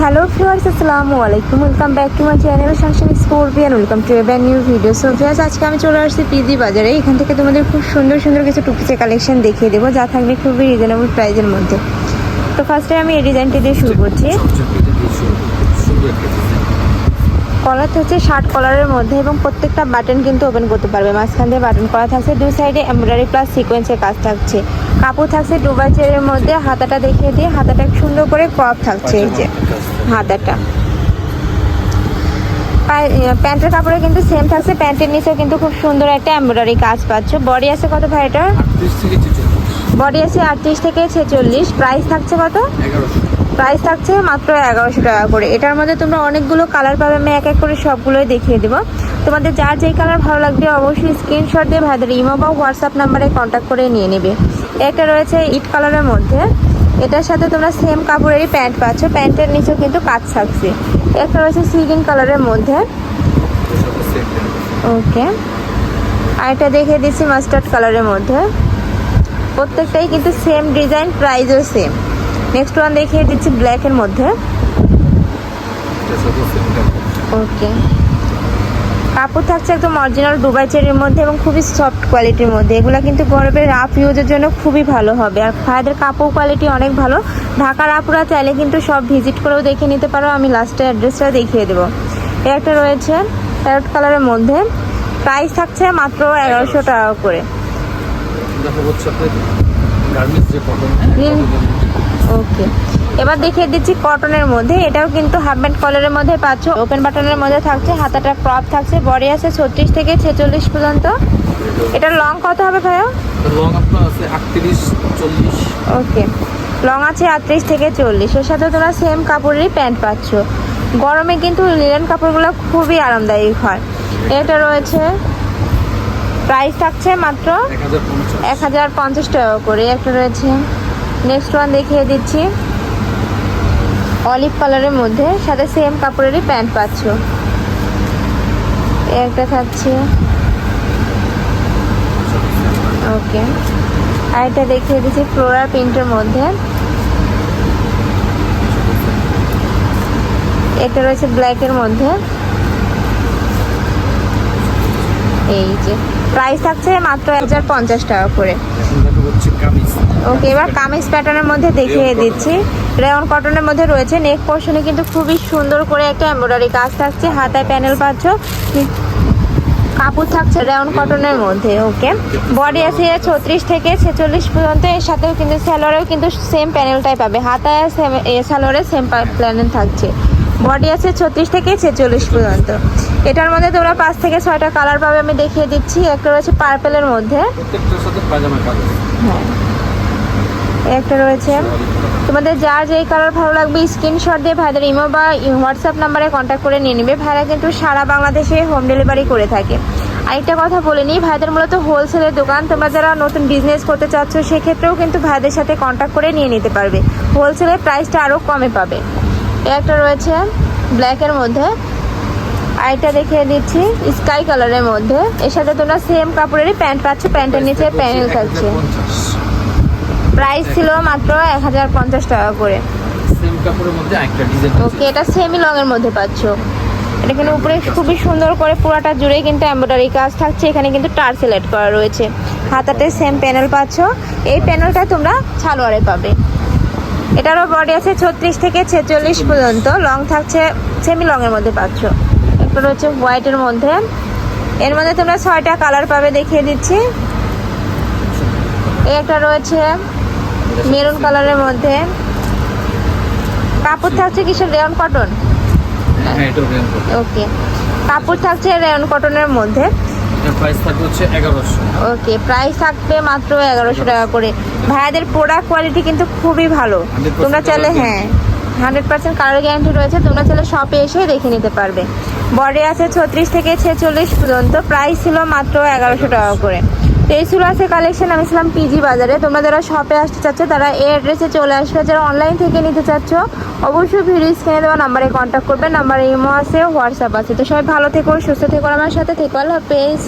Hello viewers, আসসালামু আলাইকুম। Welcome back to my channel Sunshine scorpion. Welcome to A brand new video. So viewers, আজকে আমি চলে আসছি পিজি বাজারে। এখান থেকে তোমাদের খুব সুন্দর সুন্দর কিছু টুপিসের কালেকশন দেখিয়ে দেবো, যা থাকবে খুবই রিজনেবল প্রাইসের মধ্যে। তো ফার্স্টে আমি এই ডিজাইনটি দিয়ে শুরু করছি। কলার থাকছে শার্ট কলারের মধ্যে এবং প্রত্যেকটা বাটন কিন্তু ওপেন করতে পারবে। মাঝখান দিয়ে বাটন করা থাকছে, দুই সাইডে এমব্রয়ডারি প্লাস সিকোয়েন্সের কাজ থাকছে। কাপড় থাকছে ডুবাই চেয়ারের মধ্যে। হাতাটা দেখিয়ে দিয়ে, হাতাটা সুন্দর করে ক্রপ থাকছে। এই যে হাতাটা, প্যান্টের কাপড়ে কিন্তু সেম থাকছে। প্যান্টের নিচেও কিন্তু খুব সুন্দর একটা এমব্রয়ডারি কাজ পাচ্ছ। বডি আছে কত ভাই এটা? বডি আছে 38 থেকে 46। প্রাইস থাকছে কত? প্রাইস থাকছে মাত্র 1100 টাকা করে। এটার মধ্যে তোমরা অনেকগুলো কালার পাবে, আমি এক এক করে সবগুলোই দেখিয়ে দেবো। তোমাদের যার যেই কালার ভালো লাগবে অবশ্যই স্ক্রিনশট দিয়ে ভাইদের ইমো বা হোয়াটসঅ্যাপ নাম্বারে কন্ট্যাক্ট করে নিয়ে নেবে। একটা রয়েছে ইট কালারের মধ্যে, এটার সাথে তোমরা সেম কাপড়েরই প্যান্ট পাচ্ছ। প্যান্টের নিচেও কিন্তু কাজ থাকছে। একটা রয়েছে সিগিন কালারের মধ্যে, ওকে। আর এটা দেখিয়ে দিচ্ছি মাস্টার্ড কালারের মধ্যে। প্রত্যেকটাই কিন্তু সেম ডিজাইন, প্রাইসও সেম। নেক্সট ওয়ান দেখিয়ে দিচ্ছি ব্ল্যাকের মধ্যে, ওকে। কাপড় থাকছে একদম অরিজিনাল দুবাই চেরির মধ্যে এবং খুবই সফট কোয়ালিটির মধ্যে। এগুলো কিন্তু গরমের রাফ ইউজের জন্য খুবই ভালো হবে। আর ভাইদের কাপড় কোয়ালিটি অনেক ভালো। ঢাকার আপুরা চাইলে কিন্তু সব ভিজিট করেও দেখে নিতে পারো, আমি লাস্টে অ্যাড্রেসটা দেখিয়ে দেবো। একটা রয়েছে প্যারট কালারের মধ্যে, প্রাইস থাকছে মাত্র 1100 টাকা করে। ওকে, এবার দেখিয়ে দিচ্ছি কটনের মধ্যে। এটাও কিন্তু হাফ ব্যান্ড কলারের মধ্যে পাচ্ছ, ওপেন বাটনের মধ্যে থাকছে। হাতাটা ক্রপ থাকছে। বডি আছে 36 থেকে 46 পর্যন্ত। এটার লং কত হবে ভাইয়া? লং আপনার আছে 38 40। ওকে, লং আছে 38 থেকে 40। এর সাথে তোমরা সেম কাপড়েরই প্যান্ট পাচ্ছ। গরমে কিন্তু লিনেন কাপড়গুলো খুবই আরামদায়ী হয়। এটা রয়েছে, প্রাইস থাকছে মাত্র 1050 টাকা করে। একটা রয়েছে, নেক্সট ওয়ান দেখিয়ে দিচ্ছি অলিভ কালারের মধ্যে, সাথে সেম কাপড়েরই প্যান্ট পাচ্ছ। একটা থাকছে, ওকে। আর এটা দেখিয়ে দিচ্ছি ফ্লোরাল প্রিন্টের মধ্যে। এটা রয়েছে ব্ল্যাকের মধ্যে, এই যে প্রাইস থাকছে মাত্র 1050 টাকা করে। ওকে, এবার কামিজ প্যাটার্নের মধ্যে দেখিয়ে দিচ্ছি। রেয়ন কটনের মধ্যে রয়েছে। নেক পোর্শনে কিন্তু খুবই সুন্দর করে একটা এমব্রয়ডারি কাজ থাকছে। হাতায় প্যানেল পাচ্ছ। কাপড় থাকছে রেয়ন কটনের মধ্যে, ওকে। বডি আছে 36 থেকে 46 পর্যন্ত। এর সাথেও কিন্তু সালোয়ারেও কিন্তু সেম প্যানেলটাই পাবে। হাতায় সালোয়ারে সেম প্যানেল থাকছে। বডি আছে 36 থেকে 46 পর্যন্ত। এটার মধ্যে তোমরা 5 থেকে 6টা কালার পাবে, আমি দেখিয়ে দিচ্ছি। একটা রয়েছে পার্পেলের মধ্যে, হ্যাঁ। একটা রয়েছে, তোমাদের যার যেই কালার ভালো লাগবে স্ক্রিনশট দিয়ে ভাইদের ইমো বা হোয়াটসঅ্যাপ নাম্বারে কন্ট্যাক্ট করে নিয়ে নেবে। ভাইরা কিন্তু সারা বাংলাদেশে হোম ডেলিভারি করে থাকে। আরেকটা কথা বলে নিই, ভাইদের মূলত হোলসেলের দোকান। তোমরা যারা নতুন বিজনেস করতে চাচ্ছ সেক্ষেত্রেও কিন্তু ভাইদের সাথে কন্ট্যাক্ট করে নিয়ে নিতে পারবে। হোলসেলের প্রাইসটা আরও কমে পাবে। একটা রয়েছে ব্ল্যাকের মধ্যে, আরেকটা দেখিয়ে দিচ্ছি স্কাই কালারের মধ্যে। এর সাথে তোমরা সেম কাপড়েরই প্যান্ট পাচ্ছ। প্যান্টের নিচে প্যানেল থাকছে। প্রাইস ছিল মাত্র 1050 টাকা করে। ওকে, এটা সেমি লং এর মধ্যে পাচ্ছ। এটা কিন্তু উপরে খুবই সুন্দর করে পুরাটা জুড়ে কিন্তু এমব্রয়ডারি কাজ থাকছে। এখানে কিন্তু টার্সেল অ্যাড করা রয়েছে। হাতাতে সেম প্যানেল পাচ্ছ। এই প্যানেলটা তোমরা সালোয়ারে পাবে। এটারও বডি আছে 36 থেকে 46 পর্যন্ত। লং থাকছে সেমি লং এর মধ্যে পাচ্ছ। একটা রয়েছে হোয়াইটের মধ্যে। এর মধ্যে তোমরা 6টা কালার পাবে, দেখিয়ে দিচ্ছি। একটা রয়েছে মেরুন কালারের মধ্যে। কাপড় থাকছে কিসের? রেয়ন কটন, ওকে। কাপড় থাকছে রেয়ন কটনের মধ্যে। প্রাইস থাকবে হচ্ছে 1100। ওকে, প্রাইস থাকবে মাত্র 1100 টাকা করে। ভাইয়াদের প্রোডাক্ট কোয়ালিটি কিন্তু খুবই ভালো। তোমরা চাইলে, হ্যাঁ, 100% কালার গ্যারান্টি রয়েছে। তোমরা চাইলে শপে এসে দেখে নিতে পারবে। বডি আছে 36 থেকে 46 পর্যন্ত। প্রাইস ছিল মাত্র 1100 টাকা করে। তো এই ছিল আছে কালেকশন। আমি ছিলাম পিজি বাজারে। তোমরা যারা শপে আসতে চাচ্ছ তারা এই অ্যাড্রেসে চলে আসবে। যারা অনলাইন থেকে নিতে চাচ্ছ অবশ্যই ভিডিও স্ক্রিনে দেওয়া নাম্বারে কন্ট্যাক্ট করবে। নাম্বারে ইমো আছে, হোয়াটসঅ্যাপ আছে। তো সবাই ভালো থেকো, সুস্থ থেকো, আমার সাথে থেকো। আল্লাহ হাফেজ।